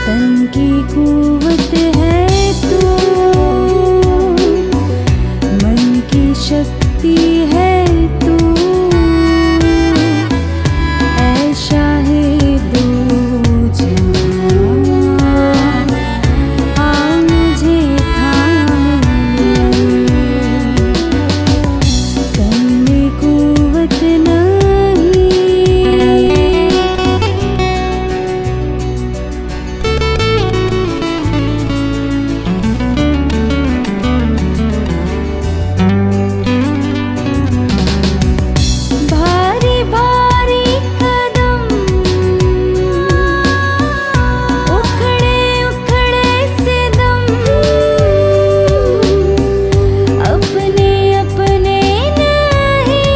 तन की कुव्वत है तू, मन की शक्ति है तू, ऐ शाहे दो जहां, आ मुझे थाम ले। तन में कुव्वत नहीं, भारी भारी कदम, उखड़े उखड़े से दम, अपने अपने नहीं,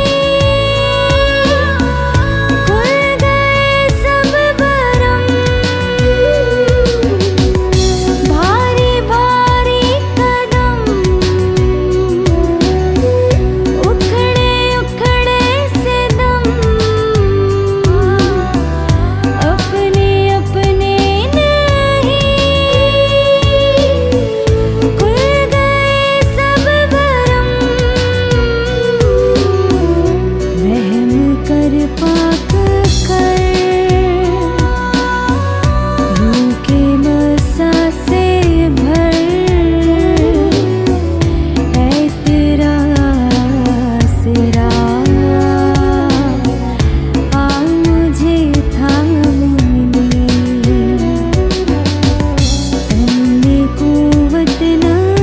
खुल गए सब भरम। भारी भारी कदम, उखड़े उखड़े से दम, अपने अपने नहीं, खुल गए सब भरम। रहम कर पाक कर, रूह के मसा से भर, है तेरा सिरा, आ मुझे थाम ले। तन में कुव्वत नहीं,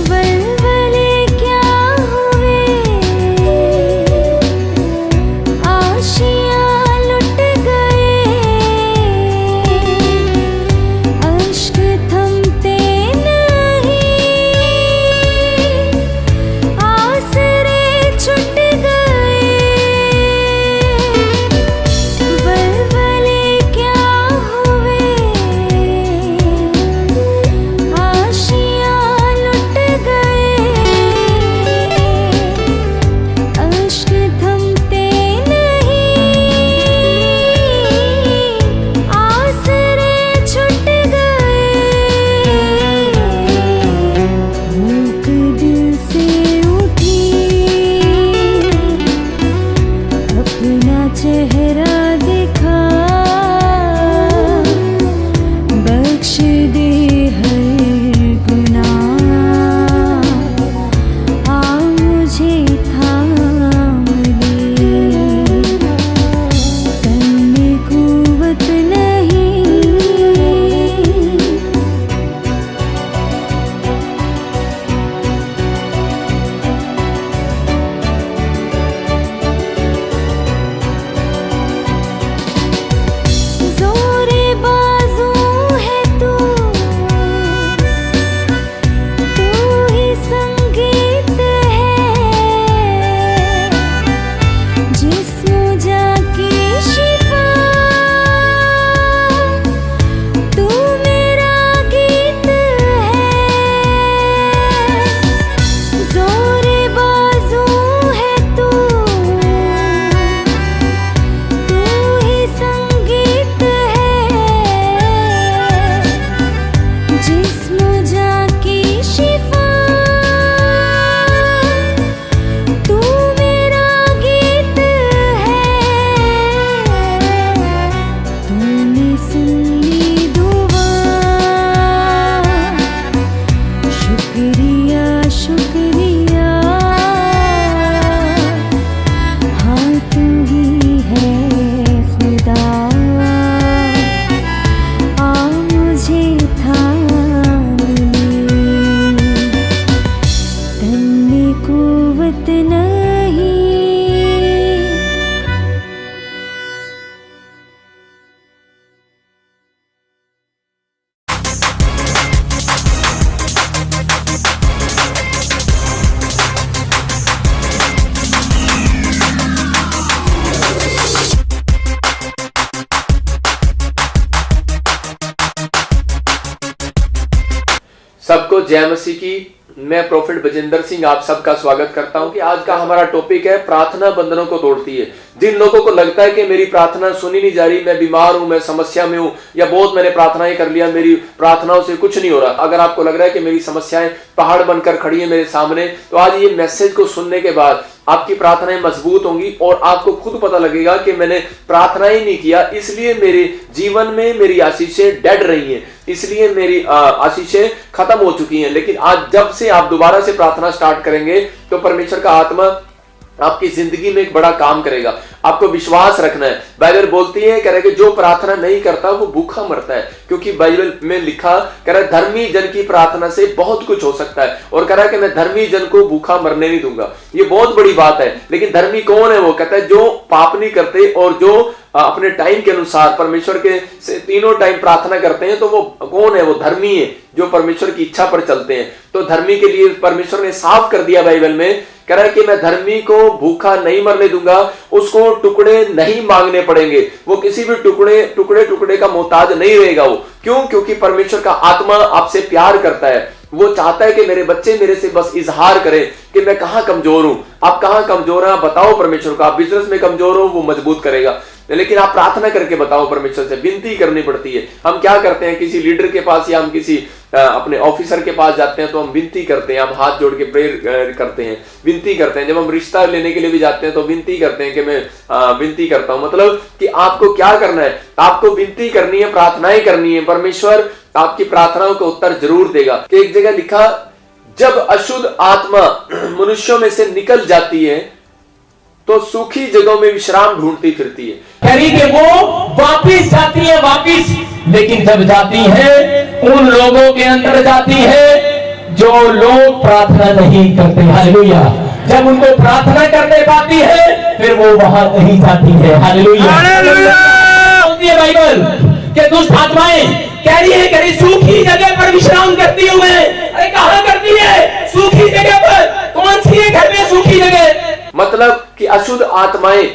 वलवले क्या हुए, आशियाँ लुट गए, अश्क थमते नहीं, आसरे छुट गए। वलवले क्या हुए, आशियाँ लुट गए, अश्क थमते नहीं, आसरे छुट गए। भूख दिल से उठी, अपना चेहरा दिखा, बख्श दे हर गुनाह, आ मुझे थाम ले। तन में कुव्वत नहीं, जोरे बाजू है तू, तू ही संगीत है, जिस्म जाकी शिफा, तू मेरा गीत है। जोरे बाजू है तू, तू ही संगीत है, जिस्म जाकी शिफा, तू मेरा गीत है। तूने सुन ली दुआ, शुक्रिया शुक्रिया, हाँ तू ही है खुदा, आ मुझे थाम को जय मसीह की। मैं प्रोफेट बजिंदर सिंह आप सबका स्वागत करता हूं कि आज का हमारा टॉपिक है प्रार्थना बंधनों को तोड़ती है। जिन लोगों को लगता है कि मेरी प्रार्थना सुनी नहीं जा रही, मैं बीमार हूं, मैं समस्या में हूं, या बहुत मैंने प्रार्थनाएं कर लिया, मेरी प्रार्थनाओं से कुछ नहीं हो रहा, अगर आपको लग रहा है कि मेरी समस्याएं पहाड़ बनकर खड़ी है मेरे सामने, तो आज ये मैसेज को सुनने के बाद आपकी प्रार्थनाएं मजबूत होंगी और आपको खुद पता लगेगा कि मैंने प्रार्थना ही नहीं किया, इसलिए मेरे जीवन में मेरी आशीषें डेड रही हैं, इसलिए मेरी आशीषें खत्म हो चुकी हैं। लेकिन आज जब से आप दोबारा से प्रार्थना स्टार्ट करेंगे तो परमेश्वर का आत्मा आपकी जिंदगी में एक बड़ा काम करेगा। आपको विश्वास रखना है। बाइबल बोलती है, कह रहा है कि जो प्रार्थना नहीं करता वो भूखा मरता है, क्योंकि बाइबल में लिखा, कह रहा है धर्मी जन की प्रार्थना से बहुत कुछ हो सकता है, और कह रहा है कि मैं धर्मी जन को भूखा मरने नहीं दूंगा। ये बहुत बड़ी बात है। लेकिन धर्मी कौन है? वो कहता है जो पाप नहीं करते और जो अपने टाइम के अनुसार परमेश्वर के से तीनों टाइम प्रार्थना करते हैं, तो वो कौन है? वो धर्मी है, जो परमेश्वर की इच्छा पर चलते हैं। तो धर्मी के लिए परमेश्वर ने साफ कर दिया बाइबल में, कह रहा है कि मैं धर्मी को भूखा नहीं मरने दूंगा, उसको टुकड़े नहीं मांगने पड़ेंगे, वो किसी भी टुकड़े का मोहताज नहीं रहेगा। वो क्यों? क्योंकि परमेश्वर का आत्मा आपसे प्यार करता है। वो चाहता है कि मेरे बच्चे मेरे से बस इजहार करें कि मैं कहां कमजोर हूं। आप कहां कमजोर हैं? आप बताओ परमेश्वर को। आप बिजनेस में कमजोर हो, वो मजबूत करेगा, लेकिन आप प्रार्थना करके बताओ। परमेश्वर से विनती करनी पड़ती है। हम क्या करते हैं, किसी लीडर के पास या हम किसी अपने ऑफिसर के पास जाते हैं तो हम विनती करते हैं, हम हाथ जोड़ के प्रेयर करते हैं, विनती करते हैं। जब हम रिश्ता लेने के लिए भी जाते हैं तो विनती करते हैं कि मैं विनती करता हूं। मतलब कि आपको क्या करना है? आपको विनती करनी है, प्रार्थनाएं करनी है। परमेश्वर आपकी प्रार्थनाओं का उत्तर जरूर देगा। कि एक जगह लिखा, जब अशुद्ध आत्मा मनुष्यों में से निकल जाती है तो सूखी जगहों में विश्राम ढूंढती फिरती है। करी कि वो वापिस जाती है, वापिस। लेकिन जब जाती है उन लोगों के अंदर जाती है जो लोग प्रार्थना नहीं करते। हालेलुया। जब उनको प्रार्थना करने पाती है फिर वो वहां नहीं जाती है। हालेलुया। बोलती है बाइबल कि दुष्ट आत्माएं कह रही है सूखी जगह पर विश्राम करती हूं मैं। अरे कहां करती है? सूखी जगह पर। कौन सी है घर में सूखी जगह? मतलब कि अशुद्ध आत्माएं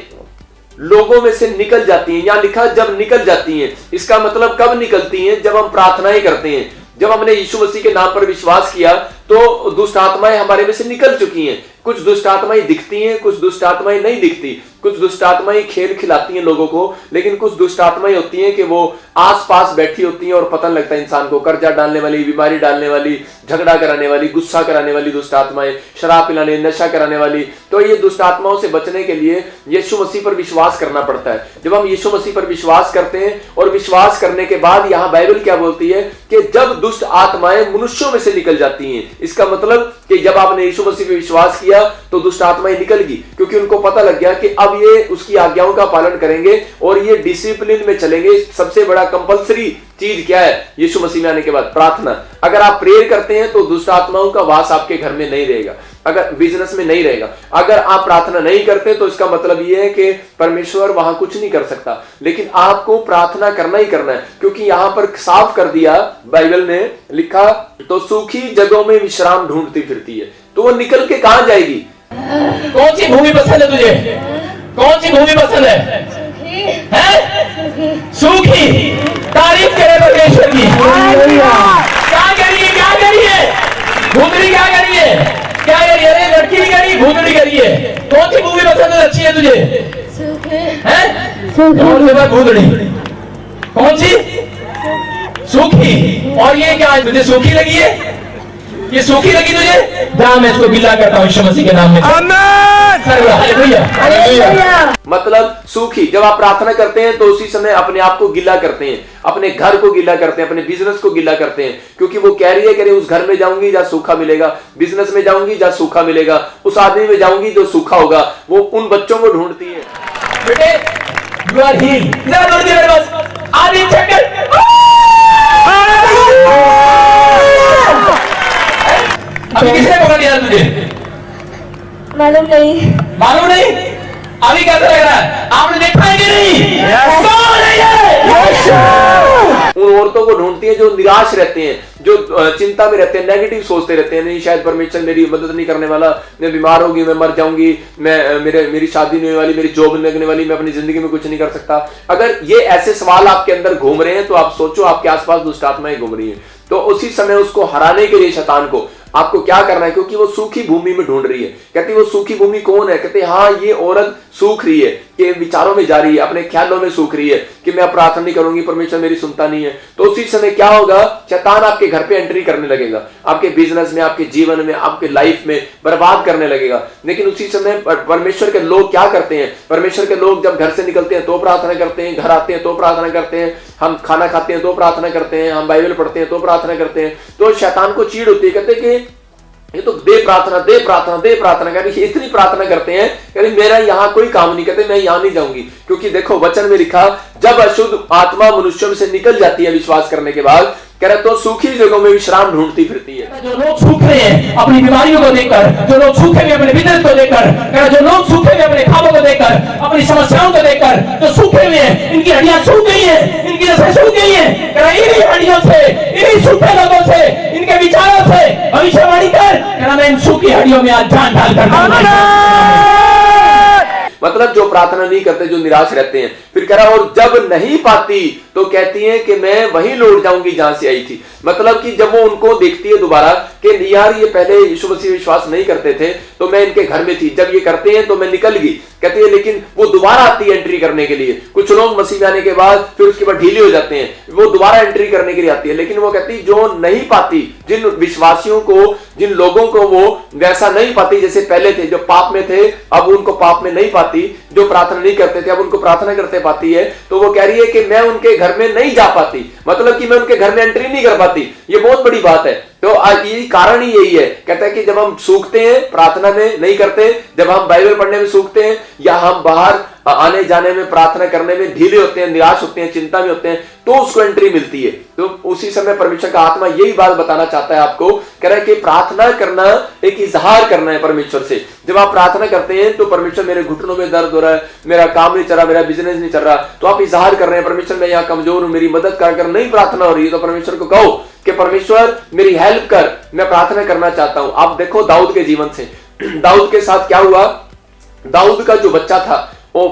लोगों में से निकल जाती हैं। यहां लिखा जब निकल जाती हैं। इसका मतलब कब निकलती हैं? जब हम प्रार्थनाएं करते हैं। जब हमने यीशु मसीह के नाम पर विश्वास किया तो दुष्ट आत्माएं हमारे में से निकल चुकी हैं। कुछ दुष्ट आत्माएं दिखती हैं, कुछ दुष्ट आत्माएं नहीं दिखती। कुछ दुष्ट आत्माएं खेल खिलाती हैं लोगों को, लेकिन कुछ दुष्ट आत्माएं होती हैं कि वो आसपास बैठी होती हैं और पता लगता है इंसान को। कर्जा डालने वाली, बीमारी डालने वाली, झगड़ा कराने वाली, गुस्सा कराने वाली दुष्ट आत्माएं, शराब पिलाने, नशा कराने वाली। तो ये दुष्ट आत्माओं से बचने के लिए यीशु मसीह पर विश्वास करना पड़ता है। जब हम यीशु मसीह पर विश्वास करते हैं और विश्वास करने के बाद यहाँ बाइबल क्या बोलती है कि जब दुष्ट आत्माएं मनुष्यों में से निकल जाती हैं, इसका मतलब कि जब आपने यीशु मसीह पर विश्वास किया तो दुष्ट आत्माएं निकल गई, क्योंकि उनको पता लग गया कि अब ये उसकी आज्ञाओं का पालन करेंगे और ये डिसिप्लिन में चलेंगे। सबसे बड़ा कंपलसरी चीज क्या है यीशु मसीह में आने के बाद? प्रार्थना। अगर आप प्रेयर करते हैं तो दुष्ट आत्माओं का वास आपके घर में नहीं रहेगा, अगर बिजनेस में नहीं रहेगा। अगर आप प्रार्थना नहीं करते तो इसका मतलब यह है कि परमेश्वर वहां कुछ नहीं कर सकता। लेकिन आपको प्रार्थना करना ही करना है, क्योंकि यहां पर साफ कर दिया बाइबल ने लिखा, तो सूखी जगहों में विश्राम ढूंढती फिरती है। तो वो निकल के कहां जाएगी? कौन सी भूमि पसंद है तुझे? कौन सी भूमि पसंद है? सूखी। तारीफ करे परमेश्वर की। क्या करिए? क्या करिए? भूतड़ी क्या करिए? क्या करिए? अरे लड़की नहीं करी, भूतड़ी करिए। कौन सी भूमि पसंद अच्छी है तुझे? भूतड़ी। कौन सी? सूखी। और ये क्या है तुझे? सूखी लगी है? ये सूखी लगी तुझे? जा, मैं इसको गिला करता हूं यीशु मसीह के नाम में। मतलब सूखी। जब आप प्रार्थना करते हैं तो उसी समय अपने आप को गिला करते हैं, अपने घर को गिला करते हैं, अपने बिजनेस को गिला करते हैं, क्योंकि वो कह रही है उस घर में जाऊंगी जहां सूखा मिलेगा, बिजनेस में जाऊंगी जहां सूखा मिलेगा, उस आदमी में जाऊंगी जो सूखा होगा। वो उन बच्चों को ढूंढती है। बेटे यू आर हील्ड। जरा दौड़ दिया मेरे पास। आदि चक्कर। अभी किसने पकड़ लिया तुझे? मालूम नहीं। मालूम नहीं? अभी कैसा लग रहा है? आपने देखा है कि नहीं? कौन है ये? उन औरतों को ढूंढती है जो निराश रहते हैं, जो चिंता में रहते हैं, नेगेटिव सोचते रहते हैं। नहीं, शायद परमेश्वर मेरी मदद नहीं करने वाला, मैं बीमार होगी, मैं मर जाऊंगी, मेरी शादी नहीं होने वाली, मेरी जॉब नहीं लगने वाली, मैं अपनी जिंदगी में कुछ नहीं कर सकता। अगर ये ऐसे सवाल आपके अंदर घूम रहे हैं तो आप सोचो आपके आसपास दुष्ट आत्माएं घूम रही हैं। तो उसी समय उसको हराने के लिए शैतान को आपको क्या करना है, क्योंकि वो सूखी भूमि में ढूंढ रही है। कहती वो सूखी भूमि कौन है? कहते हाँ ये औरत सूख रही है, कि विचारों में जा रही है, अपने ख्यालों में सूख रही है कि मैं प्रार्थना नहीं करूंगी, परमेश्वर मेरी सुनता नहीं है। तो उसी समय क्या होगा, शैतान आपके घर पे एंट्री करने लगेगा, आपके बिजनेस में, आपके जीवन में, आपके लाइफ में बर्बाद करने लगेगा। लेकिन उसी समय परमेश्वर के लोग क्या करते हैं, परमेश्वर के लोग जब घर से निकलते हैं तो प्रार्थना करते हैं, घर आते हैं तो प्रार्थना करते हैं, हम खाना खाते हैं तो प्रार्थना करते हैं, हम बाइबल पढ़ते हैं तो प्रार्थना करते हैं। तो शैतान को चीड़ होती है, कहते कि ये तो दे प्रार्थना दे प्रार्थना दे प्रार्थना, कहते इतनी प्रार्थना करते हैं, कहते मेरा यहाँ कोई काम नहीं, कहते मैं यहाँ नहीं जाऊंगी। क्योंकि देखो वचन में लिखा, जब अशुद्ध आत्मा मनुष्यों से निकल जाती है विश्वास करने के बाद, कह रहे तो सूखी जगहों में विश्राम ढूंढती फिरती है। जो लोग सूख रहे हैं अपनी बीमारियों को देखकर, जो लोग सूखे हुए अपने बिजनेस को देखकर, जो लोग सूखे हुए अपने खामों को देखकर, अपनी समस्याओं को देखकर, जो सूखे हुए हैं, इनकी हड्डियां सूख गई हैं, इनकी नसें सूख गई हैं, इन्हीं हड्डियों से, इन्हीं सूखे लोगों से, इनके विचारों से भविष्यवाणी कर, मैं इन सूखी हड्डियों में आज जान डालकर। मतलब जो प्रार्थना नहीं करते, जो निराश रहते हैं। फिर कह रहा और जब नहीं पाती तो कहती है कि मैं वहीं लौट जाऊंगी जहां से आई थी। मतलब कि जब वो उनको देखती है दोबारा कि यार ये पहले यीशु मसीह विश्वास नहीं करते थे तो मैं इनके घर में थी, जब ये करते हैं तो मैं निकल गई, कहती है। लेकिन वो दोबारा आती है एंट्री करने के लिए। कुछ लोग मसीह में आने के बाद फिर उसके बाद ढीले हो जाते हैं, वो दोबारा एंट्री करने के लिए आती है। लेकिन वो कहती जो नहीं पाती, जिन विश्वासियों को, जिन लोगों को वो वैसा नहीं पाती जैसे पहले थे, जो पाप में थे अब उनको पाप में नहीं पाती, जो प्रार्थना नहीं करते थे अब उनको प्रार्थना करते पाती है। तो वो कह रही है कि मैं उनके घर में नहीं जा पाती, मतलब कि मैं उनके घर में एंट्री नहीं कर पाती। ये बहुत बड़ी बात है। तो ये कारण ही यही है, कहता है कि जब हम सूखते हैं प्रार्थना में नहीं करते, जब हम बाइबल पढ़ने में सूखते हैं, या हम बाहर आने जाने में प्रार्थना करने में ढीले होते हैं, निराश होते हैं, चिंता में होते हैं, तो उसको एंट्री मिलती है। तो उसी समय परमेश्वर का आत्मा यही बात बताना चाहता है आपको, कह रहा है कि प्रार्थना करना एक इजहार करना है परमेश्वर से। जब आप प्रार्थना करते हैं तो परमेश्वर मेरे घुटनों में दर्द हो रहा है, मेरा काम नहीं चल रहा, मेरा बिजनेस नहीं चल रहा, तो आप इजहार कर रहे हैं परमेश्वर मैं यहाँ कमजोर हूं, मेरी मदद कर। नहीं प्रार्थना हो रही है तो परमेश्वर को कहो कि परमेश्वर मेरी हेल्प कर, मैं प्रार्थना करना चाहता हूं। आप देखो दाऊद के जीवन से, दाऊद के साथ क्या हुआ, दाऊद का जो बच्चा था वो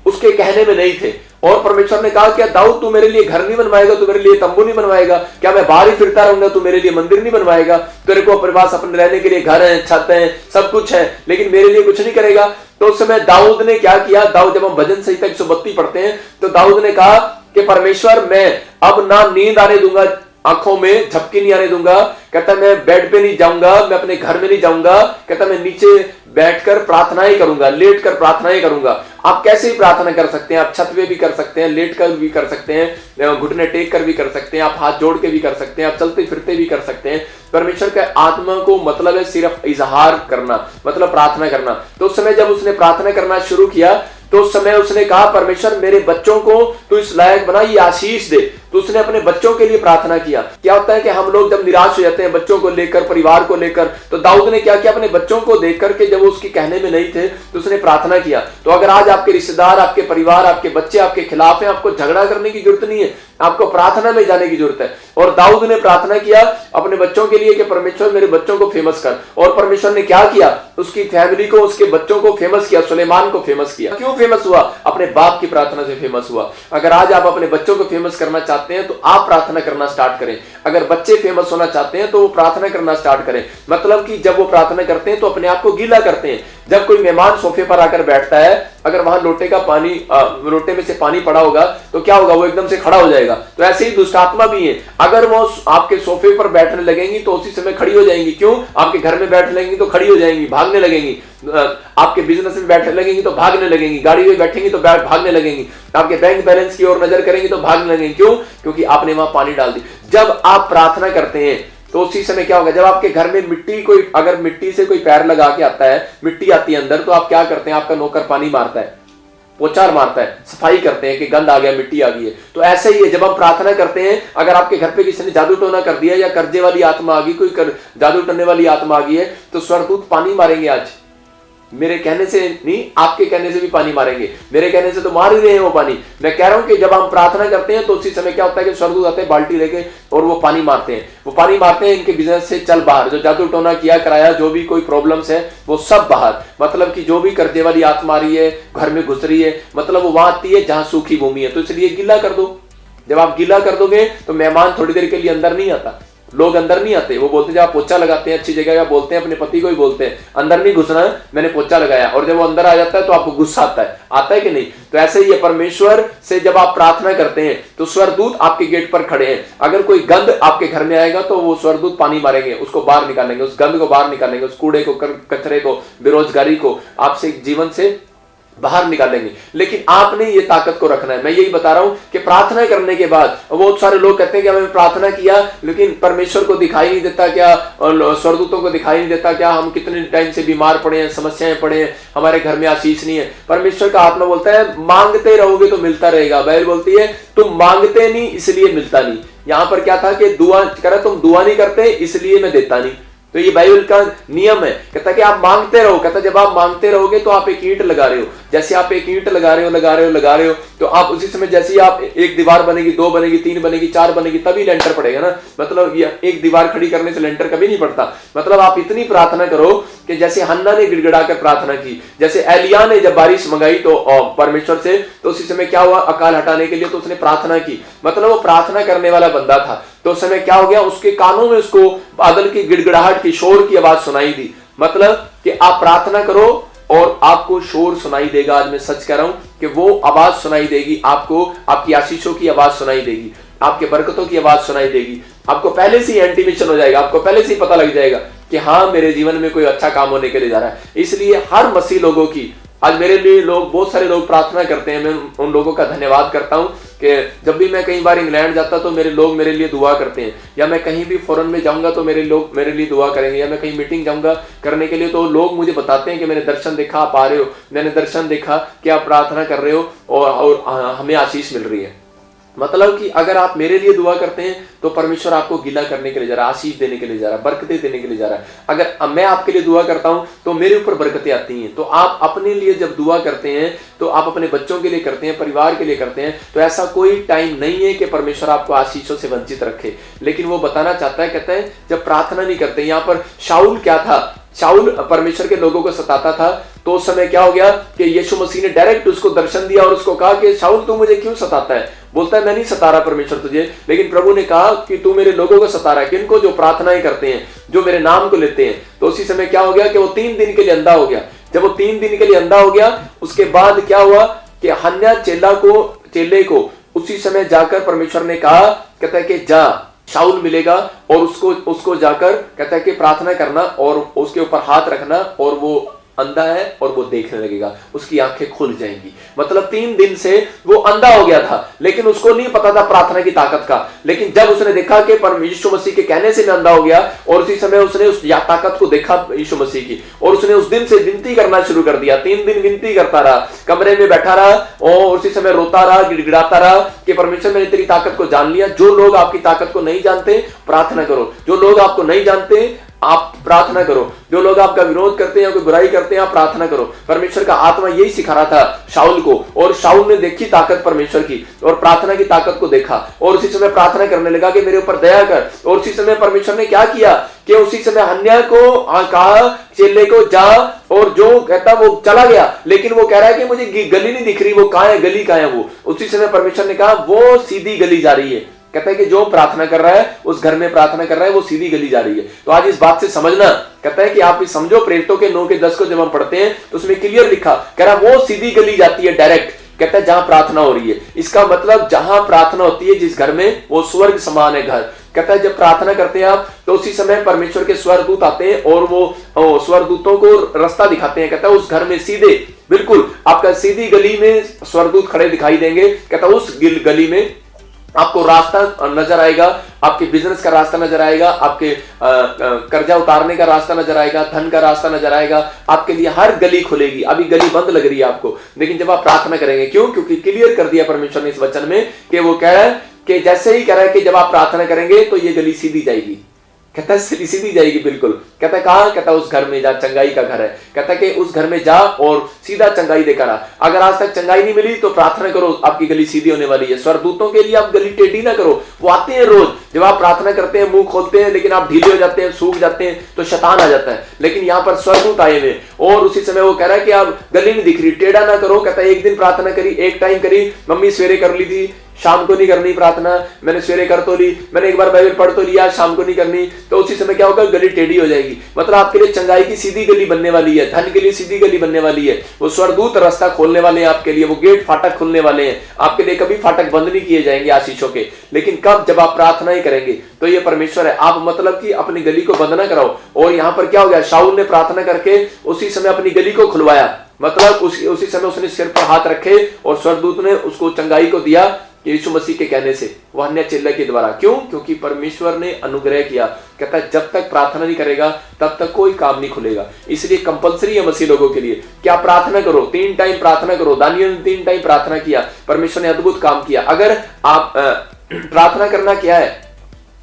उसके कहने में नहीं थे, और परमेश्वर ने कहा क्या दाऊद तू मेरे लिए घर नहीं बनवाएगा, तू मेरे लिए तंबू नहीं बनवाएगा, क्या मैं बाहर ही फिरता रहूंगा, तू मेरे लिए मंदिर नहीं बनवाएगा, तेरे को अपने पास अपने रहने के लिए घर है, छत है, सब कुछ है, लेकिन मेरे लिए कुछ नहीं करेगा। तो उस समय दाऊद ने क्या किया, दाऊद जब हम भजन संहिता 132 पढ़ते हैं तो दाऊद ने कहा कि परमेश्वर मैं अब ना नींद आने दूंगा, आंखों में झपकी नहीं आने दूंगा, कहता मैं बेड पे नहीं जाऊंगा, मैं अपने घर में नहीं जाऊंगा, कहता मैं नीचे बैठकर प्रार्थनाएं करूंगा, लेटकर प्रार्थनाएं करूंगा। आप कैसे भी प्रार्थना कर सकते हैं, आप छत पे भी कर सकते हैं, लेटकर भी कर सकते हैं, घुटने टेक कर भी कर सकते हैं, आप हाथ जोड़ के भी कर सकते हैं, आप चलते फिरते भी कर सकते हैं। परमेश्वर के आत्मा को मतलब है सिर्फ इजहार करना, मतलब प्रार्थना करना। तो उस समय जब उसने प्रार्थना करना शुरू किया तो उस समय उसने कहा परमेश्वर मेरे बच्चों को तू इस लायक बना, ये आशीष दे। तो उसने अपने बच्चों के लिए प्रार्थना किया। क्या होता है कि हम लोग जब निराश हो जाते हैं बच्चों को लेकर, परिवार को लेकर, तो दाऊद ने क्या किया, अपने बच्चों को देख करके जब वो उसके कहने में नहीं थे तो उसने प्रार्थना किया। तो अगर आज आपके रिश्तेदार, आपके परिवार, आपके बच्चे आपके खिलाफ हैं, आपको झगड़ा करने की जरूरत नहीं है, आपको प्रार्थना में जाने की जरूरत है। और दाऊद ने प्रार्थना किया अपने बच्चों के लिए कि परमेश्वर मेरे बच्चों को फेमस कर, और परमेश्वर ने क्या किया, उसकी फैमिली को, उसके बच्चों को फेमस किया, सुलेमान को फेमस किया। क्यों फेमस हुआ, अपने बाप की प्रार्थना से फेमस हुआ। अगर आज आप अपने बच्चों को फेमस करना चाहते हैं तो आप प्रार्थना करना स्टार्ट करें। अगर बच्चे फेमस होना चाहते हैं तो वो प्रार्थना करना स्टार्ट करें। मतलब कि जब वो प्रार्थना करते हैं तो अपने आप को गीला करते हैं। जब कोई मेहमान सोफे पर आकर बैठता है, अगर वहां लोटे का पानी, लोटे में से पानी पड़ा होगा तो क्या होगा, वो एकदम से खड़ा हो जाएगा। तो ऐसे ही दुष्ट आत्मा भी है, अगर वो आपके सोफे पर बैठने लगेंगी तो उसी समय खड़ी हो जाएंगी। क्यों, आपके घर में बैठ लेंगी तो खड़ी हो जाएंगी, भागने लगेंगी, आपके बिजनेस में बैठने लगेंगी तो भागने लगेंगी, गाड़ी में बैठेंगी तो भागने लगेंगी, आपके बैंक बैलेंस की ओर नजर करेंगी तो भागने लगेंगी। क्यों, क्योंकि आपने वहां पानी डाल दी। जब आप प्रार्थना करते हैं तो उसी समय क्या होगा, जब आपके घर में मिट्टी, कोई अगर मिट्टी से कोई पैर लगा के आता है, मिट्टी आती है अंदर, तो आप क्या करते हैं, आपका नौकर पानी मारता है, पोचार मारता है, सफाई करते हैं कि गंद आ गया, मिट्टी आ गई है। तो ऐसा ही है, जब हम प्रार्थना करते हैं, अगर आपके घर पे किसी ने जादू टोना कर दिया या कर्जे वाली आत्मा आ गई, कोई जादू टोने वाली आत्मा आ गई है, तो स्वर्गदूत पानी मारेंगे। आज मेरे कहने से नहीं, आपके कहने से भी पानी मारेंगे। मेरे कहने से तो मार ही रहे हैं वो पानी। मैं कह रहा हूं कि जब हम प्रार्थना करते हैं तो उसी समय क्या होता है कि स्वर्गदूत आते हैं बाल्टी लेके और वो पानी मारते हैं। वो पानी मारते हैं, इनके बिजनेस से चल बाहर, जो जादू टोना किया कराया, जो भी कोई प्रॉब्लम्स है वो सब बाहर। मतलब कि जो भी कर्जे वाली आत्मा आ रही है, घर में घुस रही है, मतलब वो वहां आती है जहां सूखी भूमि है, तो इसलिए गिला कर दो। जब आप गीला कर दोगे तो मेहमान थोड़ी देर के लिए अंदर नहीं आता, लोग अंदर नहीं आते। वो बोलते जब आप पोछा लगाते हैं अच्छी जगह, या बोलते हैं अपने पति को ही बोलते हैं अंदर नहीं घुसना है, मैंने पोछा लगाया, और जब वो अंदर आ जाता है तो आपको गुस्सा आता है कि नहीं? तो ऐसे ही है, परमेश्वर से जब आप प्रार्थना करते हैं तो स्वर्गदूत आपके गेट पर खड़े हैं। अगर कोई गंध आपके घर में आएगा तो वो स्वर्गदूत पानी मारेंगे, उसको बाहर निकालेंगे, उस गंध को बाहर निकालेंगे, उस कूड़े को, कचरे को, बेरोजगारी को आपसे जीवन से बाहर निकालेंगे। लेकिन आपने ये ताकत को रखना है। मैं यही बता रहा हूं कि प्रार्थना करने के बाद बहुत सारे लोग कहते हैं कि हमें प्रार्थना किया लेकिन परमेश्वर को दिखाई नहीं देता क्या, स्वर्गदूतों को दिखाई नहीं देता क्या, हम कितने टाइम से बीमार पड़े हैं, समस्याएं पड़े हैं, हमारे घर में आशीष नहीं है। परमेश्वर का आत्मा बोलता है मांगते रहोगे तो मिलता रहेगा। बाइबल बोलती है तुम मांगते नहीं इसलिए मिलता नहीं। यहां पर क्या था कि दुआ करा, तुम दुआ नहीं करते इसलिए मैं देता नहीं। तो ये बाइबल का नियम है, कहता है कि आप मांगते रहो। कहता है जब आप मांगते रहोगे तो आप एक ईंट लगा रहे हो, जैसे आप एक ईंट लगा रहे हो तो आप उसी समय जैसे ही आप एक दीवार बनेगी, 2 बनेगी, 3 बनेगी, 4 बनेगी, तभी लेंटर पड़ेगा ना। मतलब ये एक दीवार खड़ी करने से लेंटर कभी नहीं पड़ता। मतलब आप इतनी प्रार्थना करो कि जैसे हन्ना ने गिड़गिड़ा कर प्रार्थना की, जैसे एलिया ने जब बारिश मंगाई तो परमेश्वर से, तो उसी समय क्या हुआ, अकाल हटाने के लिए तो उसने प्रार्थना की। मतलब वो प्रार्थना करने वाला बंदा था। तो उस समय क्या हो गया, उसके कानों में उसको बादल की गिड़गिड़ाहट की, शोर की आवाज सुनाई दी। मतलब कि आप प्रार्थना करो और आपको शोर सुनाई देगा। आज मैं सच कह रहा हूं कि वो आवाज सुनाई देगी आपको, आपकी आशीषों की आवाज सुनाई देगी, आपके बरकतों की आवाज सुनाई देगी। आपको पहले से ही इंटीमेशन हो जाएगा, आपको पहले से ही पता लग जाएगा कि हाँ मेरे जीवन में कोई अच्छा काम होने के लिए जा रहा है। इसलिए हर मसीह लोगों की, आज मेरे लिए लोग, बहुत सारे लोग प्रार्थना करते हैं, मैं उन लोगों का धन्यवाद करता हूं कि जब भी मैं कई बार इंग्लैंड जाता तो मेरे लोग मेरे लिए दुआ करते हैं, या मैं कहीं भी फॉरेन में जाऊंगा तो मेरे लोग मेरे लिए दुआ करेंगे, या मैं कहीं मीटिंग जाऊंगा करने के लिए तो लोग मुझे बताते हैं कि मैंने दर्शन देखा, आप आ रहे हो, मैंने दर्शन देखा कि आप प्रार्थना कर रहे हो और हमें आशीष मिल रही है। मतलब कि अगर आप मेरे लिए दुआ करते हैं तो परमेश्वर आपको गीला करने के लिए जा रहा है, आशीष देने के लिए जा रहा है, बरकतें देने के लिए जा रहा है। अगर मैं आपके लिए दुआ करता हूं तो मेरे ऊपर बरकतें आती हैं। तो आप अपने लिए जब दुआ करते हैं तो आप अपने बच्चों के लिए करते हैं, परिवार के लिए करते हैं, तो ऐसा कोई टाइम नहीं है कि परमेश्वर आपको आशीषों से वंचित रखे। लेकिन वो बताना चाहता है, कहता है जब प्रार्थना नहीं करते। यहाँ पर शाऊल क्या था, शाऊल परमेश्वर के लोगों को सताता था। तो उस समय क्या हो गया कि यीशु मसीह ने डायरेक्ट उसको दर्शन दिया और उसको कहा कि शाऊल तू मुझे क्यों सताता है? बोलता है मैं नहीं सता रहा परमेश्वर तुझे, लेकिन प्रभु ने कहा कि तू मेरे लोगों को सता रहा है। किनको? जो प्रार्थनाएं करते हैं, जो मेरे नाम को लेते हैं। तो उसी समय क्या हो गया कि वो 3 दिन के लिए अंधा हो गया। जब वो 3 दिन के लिए अंधा हो गया, उसके बाद क्या हुआ कि हन्ना चेले को उसी समय जाकर परमेश्वर ने कहा, कहता है कि जा शाऊल मिलेगा और उसको जाकर कहता है कि प्रार्थना करना और उसके ऊपर हाथ रखना, और वो अंधा है और वो देखने लगेगा, उसकी आंखें खुल जाएंगी। मतलब 3 दिन से वो अंधा हो गया था, लेकिन उसको नहीं पता था प्रार्थना की ताकत का। लेकिन जब उसने देखा कि यीशु मसीह के कहने से मैं अंधा हो गया, और उसी समय उसने उस ताकत को देखा यीशु मसीह की, और उसने उस दिन से विनती करना शुरू कर दिया। 3 दिन विनती करता रहा, कमरे में बैठा रहा और उसी समय रोता रहा, गिड़गिड़ाता रहा कि परमेश्वर मैंने तेरी ताकत को जान लिया। जो लोग आपकी ताकत को नहीं जानते प्रार्थना करो, जो लोग आपको नहीं जानते आप प्रार्थना करो, जो लोग आपका विरोध करते हैं, कोई बुराई करते हैं, आप प्रार्थना करो। परमेश्वर का आत्मा यही सिखा रहा था शाऊल को, और शाऊल ने देखी ताकत परमेश्वर की और प्रार्थना की ताकत को देखा, और उसी समय प्रार्थना करने लगा कि मेरे ऊपर दया कर। और उसी समय परमेश्वर ने क्या किया कि उसी समय हन्ना को कहा चेले को जा, और जो कहता वो चला गया। लेकिन वो कह रहा है कि मुझे गली नहीं दिख रही, वो कहां है, गली कहां है वो? उसी समय परमेश्वर ने कहा वो सीधी गली जा रही है। कहता है कि जो प्रार्थना कर रहा है, उस घर में प्रार्थना कर रहा है, वो सीधी गली जा रही है। तो आज इस बात से समझना, कहता है कि आप भी समझो, प्रेरितों के 9 के 10 को जब हम पढ़ते हैं तो उसमें क्लियर लिखा, कह रहा वो सीधी गली जाती है डायरेक्ट। कहता है जहां प्रार्थना हो रही है। इसका मतलब जहां प्रार्थना होती है, जिस घर में, वो स्वर्ग समान है घर। कहता है जब प्रार्थना करते हैं आप तो उसी समय परमेश्वर के स्वर्गदूत आते हैं और वो स्वर्गदूतों को रास्ता दिखाते हैं। कहता है उस घर में सीधे, बिल्कुल आपका सीधी गली में स्वर्गदूत खड़े दिखाई देंगे। कहता है उस गली में आपको रास्ता नजर आएगा, आपके बिजनेस का रास्ता नजर आएगा, आपके कर्जा उतारने का रास्ता नजर आएगा, धन का रास्ता नजर आएगा, आपके लिए हर गली खुलेगी। अभी गली बंद लग रही है आपको, लेकिन जब आप प्रार्थना करेंगे, क्यों? क्योंकि क्लियर कर दिया परमेश्वर ने इस वचन में कि वो कह रहा है कि जैसे ही कह रहा है कि जब आप प्रार्थना करेंगे तो ये गली सीधी जाएगी। कहता है सीधी जाएगी, बिल्कुल। कहता है कहां? कहता है उस घर में जा, चंगाई का घर है। कहता है कि उस घर में जा और सीधा चंगाई देकर आ। अगर आज तक चंगाई नहीं मिली तो प्रार्थना करो, आपकी गली सीधी होने वाली है। स्वर्गदूतों के लिए आप गली टेढ़ी ना करो, वो आते हैं रोज। जब आप प्रार्थना करते हैं, मुंह खोलते हैं, लेकिन आप ढीले हो जाते हैं, सूख जाते हैं, तो शैतान आ जाता है। लेकिन यहाँ पर स्वर्गदूत आए हुए, और उसी समय वो कह रहा है कि आप गली नहीं दिख रही, टेढ़ा ना करो। कहता है एक दिन प्रार्थना करी, एक टाइम करी, मम्मी सवेरे कर ली थी, शाम को नहीं करनी प्रार्थना, मैंने सवेरे कर तो ली, मैंने एक बार बाइबल पढ़ तो लिया, शाम को नहीं करनी, तो उसी समय क्या होगा, गली टेढ़ी हो जाएगी। मतलब आपके लिए चंगाई की सीधी गली बनने वाली है, धन के लिए सीधी गली बनने वाली है, वो स्वर्गदूत रास्ता खोलने वाले हैं आपके लिए, वो गेट फाटक खुलने वाले हैं आपके लिए, कभी फाटक बंद नहीं किए जाएंगे आशीषों के। लेकिन कब, जब आप प्रार्थना ही करेंगे। तो ये परमेश्वर है, आप मतलब कि अपनी गली को बंद ना कराओ। और यहां पर क्या हो गया, शाऊल ने प्रार्थना करके उसी समय अपनी गली को खुलवाया, मतलब उसी समय उसने सिर पर हाथ रखे और स्वर्गदूत ने उसको चंगाई को दिया यीशु मसीह के कहने से, वह अन्य चेले के द्वारा। क्यों? क्योंकि परमेश्वर ने अनुग्रह किया। कहता है जब तक प्रार्थना नहीं करेगा तब तक कोई काम नहीं खुलेगा। इसलिए कंपलसरी है मसीह लोगों के लिए कि आप प्रार्थना करो, 3 टाइम प्रार्थना करो। दानियल ने 3 टाइम प्रार्थना किया, परमेश्वर ने अद्भुत काम किया। अगर आप प्रार्थना करना क्या है,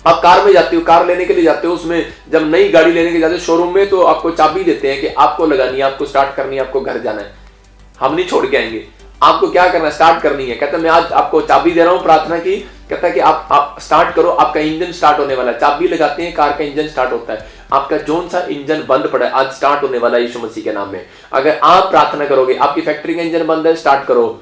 आप कार में जाते हो, कार लेने के लिए जाते हो, उसमें जब नई गाड़ी लेने के जाते हो शोरूम में, तो आपको चाबी देते हैं कि आपको लगानी है, आपको स्टार्ट करनी है, आपको घर जाना है, हम नहीं छोड़ के आएंगे, आपको क्या करना है, स्टार्ट करनी है। कहता है मैं आज आपको चाबी दे रहा हूं प्रार्थना की, कहता है कि आप स्टार्ट करो, आपका इंजन स्टार्ट होने वाला है। चाबी लगाते हैं, कार का इंजन स्टार्ट होता है। आपका जोन सा इंजन बंद पड़ा है, आज स्टार्ट होने वाला है यीशु मसीह के नाम में। अगर आप प्रार्थना करोगे, आपकी फैक्ट्री का इंजन बंद है, स्टार्ट करो।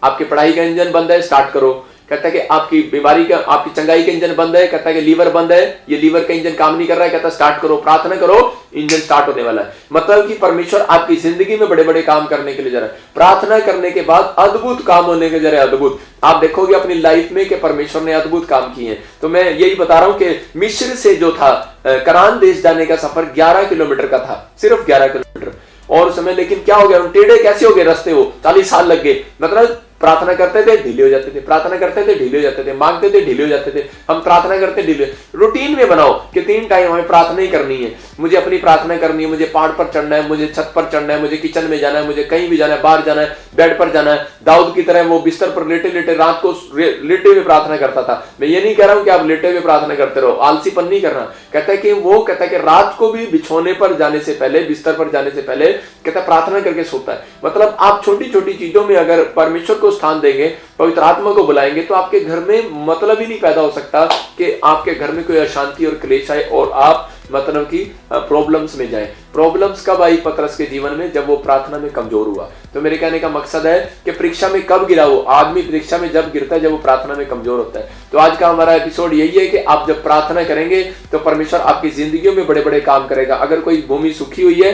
आपकी पढ़ाई का इंजन बंद है, स्टार्ट करो। कहता है कि आपकी बीमारी का, आपकी चंगाई का इंजन बंद है, कहता है कि लीवर बंद है, ये लीवर का इंजन काम नहीं कर रहा है, कहता है स्टार्ट करो, प्रार्थना करो, इंजन स्टार्ट होने वाला है। मतलब कि परमेश्वर आपकी जिंदगी में बड़े बड़े काम करने के लिए जा रहा है। प्रार्थना करने के बाद अद्भुत काम होने के जा रहे हैं, अद्भुत। आप देखोगे अपनी लाइफ में कि परमेश्वर ने अद्भुत काम किए हैं। तो मैं यही बता रहा हूं कि मिस्र से जो था कनान देश जाने का सफर 11 किलोमीटर का था, सिर्फ 11 किलोमीटर। और उस समय लेकिन क्या हो गया, टेढ़े कैसे हो गए रास्ते, वो 40 साल लग गए। मतलब प्रार्थना करते थे ढीले हो जाते थे, प्रार्थना करते थे ढीले हो जाते थे, मांगते थे ढीले हो जाते थे। हम प्रार्थना करते ढीले। रूटीन में बनाओ कि 3 टाइम हमें प्रार्थना ही करनी है, मुझे अपनी प्रार्थना करनी है, मुझे पहाड़ पर चढ़ना है, मुझे छत पर चढ़ना है, मुझे किचन में जाना है, मुझे कहीं भी जाना है, बाहर जाना है, बेड पर जाना है। दाऊद की तरह वो बिस्तर पर लेटे लेटे रात को लेटे हुए प्रार्थना करता था। मैं ये नहीं कह रहा हूं कि आप लेटे हुए प्रार्थना करते रहो, आलसीपन नहीं करना। कहता है कि रात को भी बिछोने पर जाने से पहले, बिस्तर पर जाने से पहले कहता है प्रार्थना करके सोता है। मतलब आप छोटी छोटी चीजों में अगर परमेश्वर को स्थान देंगे, पवित्र आत्मा को बुलाएंगे, तो आपके घर में मतलब ही नहीं पैदा हो सकता कि आपके घर में कोई अशांति और क्लेश आए और आप मतलब कि प्रॉब्लम्स में जाएं। प्रॉब्लम्स कब आई पतरस के जीवन में? जब वो प्रार्थना में कमजोर हुआ। तो मेरे कहने का मकसद है कि परीक्षा में कब गिरा वो आदमी? परीक्षा में जब गिरता है, जब वो प्रार्थना में कमजोर होता है। तो आज का हमारा एपिसोड यही है कि आप जब प्रार्थना करेंगे तो परमेश्वर आपकी जिंदगियों में बड़े बड़े काम करेगा। अगर कोई भूमि सूखी हुई है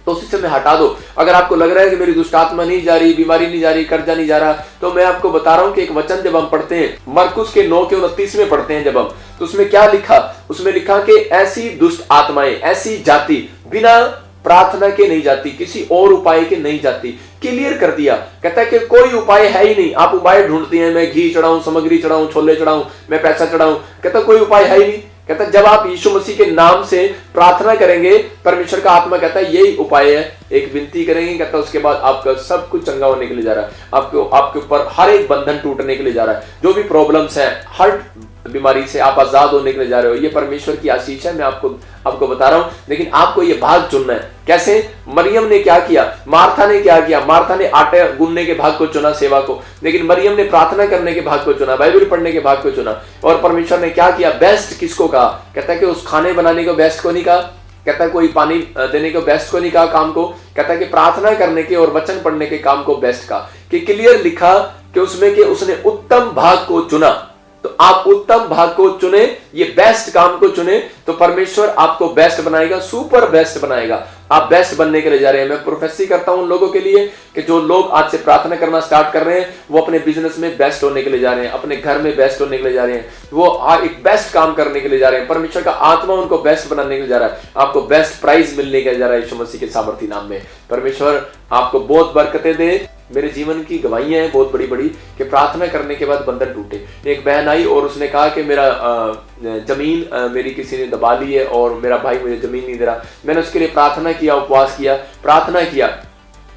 तो उसी समय हटा दो। अगर आपको लग रहा है कि मेरी दुष्ट आत्मा नहीं जा रही, बीमारी नहीं जा रही, कर्जा नहीं जा रहा, तो मैं आपको बता रहा हूं कि एक वचन जब हम पढ़ते हैं मरकुस के 9:29 में पढ़ते हैं जब हम, तो उसमें क्या लिखा? उसमें लिखा कि ऐसी दुष्ट आत्माएं, ऐसी जाति बिना प्रार्थना के नहीं जाती, किसी और उपाय के नहीं जाती। क्लियर कर दिया। कहता है कि कोई उपाय है ही नहीं। आप उपाय ढूंढते हैं, मैं घी चढ़ाऊं, सामग्री चढ़ाऊं, छोले चढ़ाऊं, मैं पैसा चढ़ाऊं, कहता कोई उपाय है ही नहीं। कहता जब आप यीशु मसीह के नाम से प्रार्थना करेंगे, परमेश्वर का आत्मा कहता है यही उपाय है। एक विनती करेंगे, कहता उसके बाद आपका सब कुछ चंगा होने के लिए जा रहा है। आपके ऊपर हर एक बंधन टूटने के लिए जा रहा है। जो भी प्रॉब्लम्स हैं, हर बीमारी से आप आजाद होने के लिए जा रहे हो। ये परमेश्वर की आशीष है, मैं आपको बता रहा हूं। लेकिन आपको ये भाग चुनना है। कैसे? मरियम ने क्या किया, मार्था ने क्या किया? मार्था ने आटे गूंदने के भाग को चुना, सेवा को, लेकिन मरियम ने प्रार्थना करने के भाग को चुना, बाइबल पढ़ने के भाग को चुना। और परमेश्वर ने क्या किया? बेस्ट किसको कहा? कहता है कि उस खाने बनाने को बेस्ट को नहीं कहा, कहता है कोई पानी देने को बेस्ट को नहीं कहा काम को, कहता है कि प्रार्थना करने के और वचन पढ़ने के काम को बेस्ट कहा। कि क्लियर लिखा कि उसमें कि उसने उत्तम भाग को चुना। तो आप उत्तम भाग को चुने, ये बेस्ट काम को चुने, तो परमेश्वर आपको बेस्ट बनाएगा, सुपर बेस्ट बनाएगा। आप बेस्ट बनने के लिए जा रहे हैं। मैं प्रोफेसी करता हूं उन लोगों के लिए कि जो लोग आज से प्रार्थना करना स्टार्ट कर रहे हैं, वो अपने बिजनेस में बेस्ट होने के लिए जा रहे हैं, अपने घर में बेस्ट होने के लिए जा रहे हैं, वो एक बेस्ट काम करने के लिए जा रहे हैं। परमेश्वर का आत्मा उनको बेस्ट बनाने के लिए जा रहा है। आपको बेस्ट प्राइज मिलने के लिए जा रहा है यीशु मसीह के सामर्थी नाम में। परमेश्वर आपको बहुत बरकतें दे। मेरे जीवन की गवाहियां हैं बहुत बड़ी बड़ी कि प्रार्थना करने के बाद बंधन टूटे। एक बहन आई और उसने कहा कि मेरा जमीन मेरी किसी ने दबा ली है और मेरा भाई मुझे जमीन नहीं दे रहा। मैंने उसके लिए प्रार्थना किया, उपवास किया, प्रार्थना किया,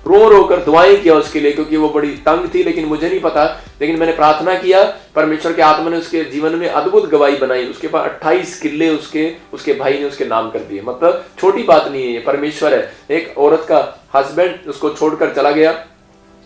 रो रो कर दुआएं किया उसके लिए, क्योंकि वो बड़ी तंग थी, लेकिन मुझे नहीं पता। लेकिन मैंने प्रार्थना किया, परमेश्वर के आत्मा ने उसके जीवन में अद्भुत गवाही बनाई। उसके पास 28 किले उसके भाई ने उसके नाम कर दिए। मतलब छोटी बात नहीं है, ये परमेश्वर है। एक औरत का हस्बैंड उसको छोड़कर चला गया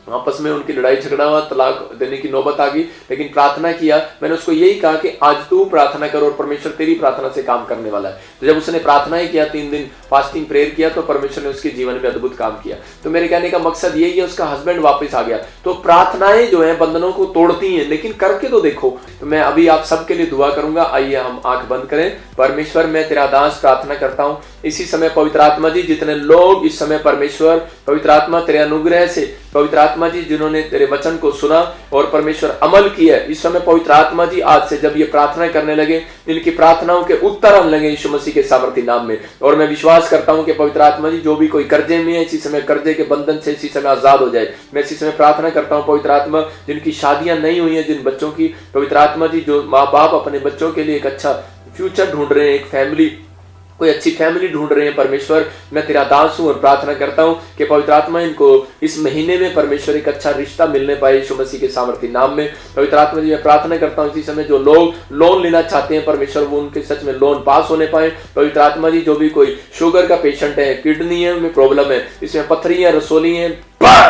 आपस में उनकी लड़ाई झगड़ा हुआ, तलाक देने की नौबत आ गई, लेकिन प्रार्थना किया। मैंने उसको यही कहा कि आज तू प्रार्थना कर और परमेश्वर तेरी प्रार्थना से काम करने वाला है। तो जब उसने प्रार्थना ही किया, 3 दिन फास्टिंग प्रेयर किया, तो परमेश्वर ने उसके जीवन में अद्भुत काम किया। तो मेरे कहने का मकसद यही है, उसका हस्बैंड वापस आ गया। तो प्रार्थनाएं जो है बंधनों को तोड़ती हैं, लेकिन करके तो देखो। तो मैं अभी आप सबके लिए दुआ करूंगा। आइए हम आंख बंद करें। परमेश्वर, मैं तेरा दास प्रार्थना करता हूं इसी समय पवित्र आत्मा जी, जितने लोग इस समय परमेश्वर पवित्र आत्मा तेरे अनुग्रह से, पवित्र आत्मा जी जिन्होंने तेरे वचन को सुना और परमेश्वर अमल किया, इस समय पवित्र आत्मा जी आज से जब ये प्रार्थना करने लगे, इनकी प्रार्थनाओं के उत्तर आने लगे यीशु मसीह के सामर्थी नाम में। और मैं विश्वास करता हूं कि पवित्र आत्मा जी जो भी कोई कर्जे में है, इसी समय कर्जे के बंधन से इसी समय आजाद हो जाए। मैं इसी समय प्रार्थना करता हूं पवित्र आत्मा, जिनकी शादियां नहीं हुई है, जिन बच्चों की, पवित्र आत्मा जी जो माँ बाप अपने बच्चों के लिए एक अच्छा फ्यूचर ढूंढ रहे हैं, एक फैमिली, कोई अच्छी फैमिली ढूंढ रहे हैं, परमेश्वर मैं तेरा दास हूं और प्रार्थना करता हूं कि पवित्र आत्मा इनको इस महीने में परमेश्वर एक अच्छा रिश्ता मिलने पाए यीशु मसीह के सामर्थी नाम में। पवित्र आत्मा जी मैं प्रार्थना करता हूं इसी समय जो लोग लोन लेना चाहते हैं, परमेश्वर वो उनके सच में लोन पास होने पाए। पवित्र आत्मा जी जो भी कोई शुगर का पेशेंट है, किडनी में प्रॉब्लम है, इसमें पत्थरियां रसोली हैं,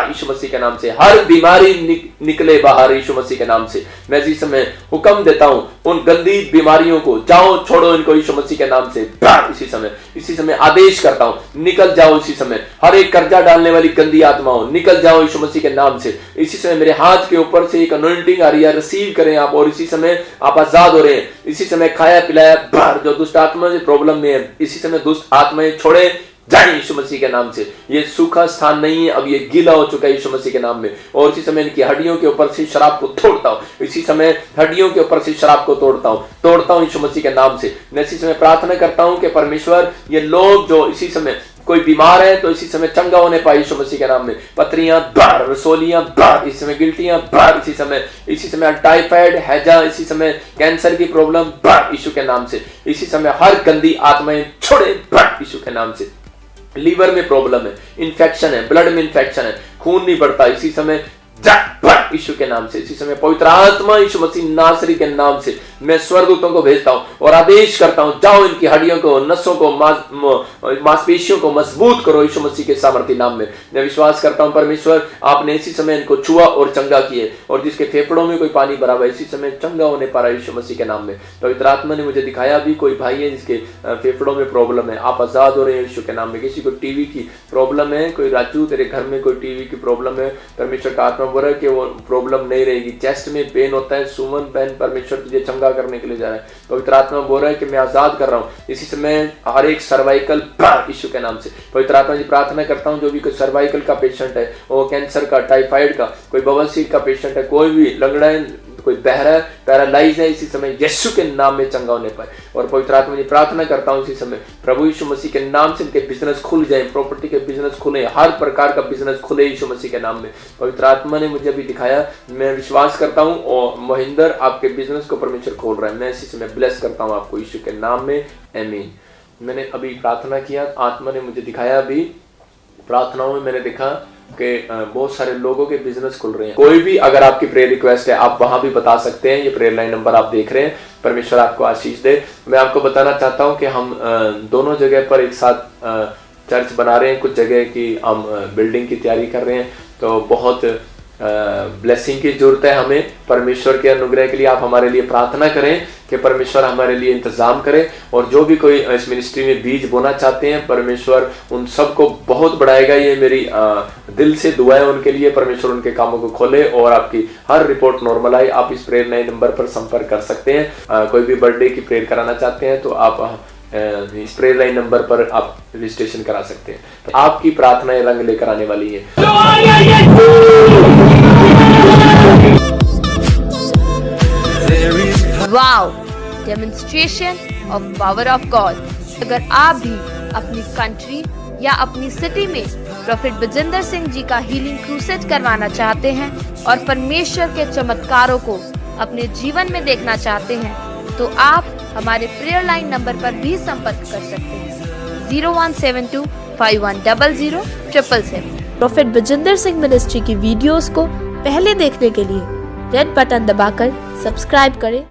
यीशु मसीह के नाम से हर बीमारी निकले बाहर यीशु मसीह के नाम से। मैं इसी समय हुक्म देता हूं उन गंदी बीमारियों को, जाओ छोड़ो इनको यीशु मसीह के नाम से। इसी समय आदेश करता हूं निकल जाओ इसी समय। हर एक कर्जा डालने वाली गंदी आत्माओं निकल जाओ यीशु मसीह के नाम से। इसी समय मेरे हाथ के ऊपर से एक अनॉइंटिंग आ रही है, रिसीव करें आप, और इसी समय आप आजाद हो रहे हैं। इसी समय खाया पिलाया बाहर जो दुष्ट आत्मा जो प्रॉब्लम में है, इसी समय दुष्ट आत्माएं छोड़े जाए यीशु मसीह के नाम से। ये सूखा स्थान नहीं है, अब ये गीला हो चुका है यीशु मसीह के नाम में। और इसी समय इनकी हड्डियों के ऊपर से शराब को तोड़ता हूं, इसी समय हड्डियों के ऊपर से शराब को तोड़ता हूं यीशु मसीह के नाम से। मैं इसी समय प्रार्थना करता हूं कि परमेश्वर ये लोग जो इसी समय कोई बीमार है तो इसी समय चंगा होने पाए यीशु मसीह के नाम में। पत्रियां बाहर, रसोलियां बाहर, इस समय गिल्टियां बाहर, इसी समय टाइफाइड, हैजा, इसी समय कैंसर की प्रॉब्लम बाहर यीशु के नाम से। इसी समय हर गंदी आत्माएं छोड़े बाहर यीशु के नाम से। लीवर में प्रॉब्लम है, इन्फेक्शन है, ब्लड में इन्फेक्शन है, खून नहीं बढ़ता, इसी समय यीशु के नाम से। इसी समय पवित्र आत्मा यीशु मसीह नासरी के नाम से मैं स्वर्गदूतों को भेजता हूं और आदेश करता हूं जाओ इनकी हड्डियों को, नसों को, मांसपेशियों को मजबूत करो यीशु मसीह के सामर्थी नाम में। मैं विश्वास करता हूं परमेश्वर आपने इसी समय इनको छुआ और चंगा किए, और जिसके फेफड़ों में कोई पानी भरा हुआ इसी समय चंगा होने पा रहा है यीशु मसीह के नाम में। पवित्र आत्मा ने मुझे दिखाया भी कोई भाई है जिसके फेफड़ों में प्रॉब्लम है, आप आजाद हो रहे हैं यीशु के नाम में। किसी को टीवी की प्रॉब्लम है, कोई राजू तेरे घर में कोई टीवी की प्रॉब्लम है, परमेश्वर का आत्मा बोल रहा है कि वो प्रॉब्लम नहीं रहेगी। चेस्ट में पेन होता है, सुमन बहन परमेश्वर तुझे चंगा करने के लिए जा रहा है। पवित्र आत्मा बोल रहा है कि मैं आजाद कर रहा हूँ इसी समय हर एक सर्वाइकल यीशु के नाम से। पवित्र आत्मा जी प्रार्थना करता हूँ जो भी कोई सर्वाइकल का पेशेंट है, वो कैंसर का, टाइफाइड का, कोई बवासीर का पेशेंट है, कोई भी लंगड़ा है, कोई बहरा है, पैरालाइज है, इसी समय यीशु के नाम में चंगा होने पाए। और पवित्र आत्मा जी प्रार्थना करता हूं इसी समय प्रभु यीशु मसीह के नाम से इनके बिजनेस खुल जाए, प्रॉपर्टी के बिजनेस खुले, हर प्रकार का बिजनेस खुले यीशु मसीह के नाम में। पवित्र आत्मा ने मुझे अभी दिखाया, मैं विश्वास करता हूं और महेंद्र आपके बिजनेस को परमेश्वर खोल रहा है। मैं इसी समय ब्लेस करता हूं आपको यीशु के नाम में, आमीन। मैंने अभी प्रार्थना किया, आत्मा ने मुझे दिखाया, अभी प्रार्थनाओं में मैंने देखा कि बहुत सारे लोगों के बिजनेस खुल रहे हैं। कोई भी अगर आपकी प्रेयर रिक्वेस्ट है आप वहां भी बता सकते हैं, ये प्रेयर लाइन नंबर आप देख रहे हैं। परमेश्वर आपको आशीष दे। मैं आपको बताना चाहता हूं कि हम दोनों जगह पर एक साथ चर्च बना रहे हैं, कुछ जगह की हम बिल्डिंग की तैयारी कर रहे हैं, तो बहुत ब्लेसिंग की जरूरत है हमें। परमेश्वर के अनुग्रह के लिए आप हमारे लिए प्रार्थना करें कि परमेश्वर हमारे लिए इंतजाम करे, और जो भी कोई इस मिनिस्ट्री में बीज बोना चाहते हैं परमेश्वर उन सबको बहुत बढ़ाएगा। ये मेरी दिल से दुआ है उनके लिए, परमेश्वर उनके कामों को खोले और आपकी हर रिपोर्ट नॉर्मल आए। आप इस प्रेयर नए नंबर पर संपर्क कर सकते हैं। कोई भी बर्थडे की प्रेयर कराना चाहते हैं तो आप इस प्रेयर लाइन नंबर पर आप रजिस्ट्रेशन करा सकते हैं। तो आपकी प्रार्थनाएं रंग लेकर आने वाली है। Wow, demonstration of power of God. अगर आप भी अपनी कंट्री या अपनी सिटी में प्रॉफेट बजिंदर सिंह जी का हीलिंग क्रूसेड करवाना चाहते हैं और परमेश्वर के चमत्कारों को अपने जीवन में देखना चाहते हैं, तो आप हमारे प्रेयर लाइन नंबर पर भी संपर्क कर सकते हैं 0172 5100 777। प्रॉफेट बजिंदर सिंह मिनिस्ट्री की वीडियोस को पहले देखने के लिए रेड बटन दबाकर सब्सक्राइब करें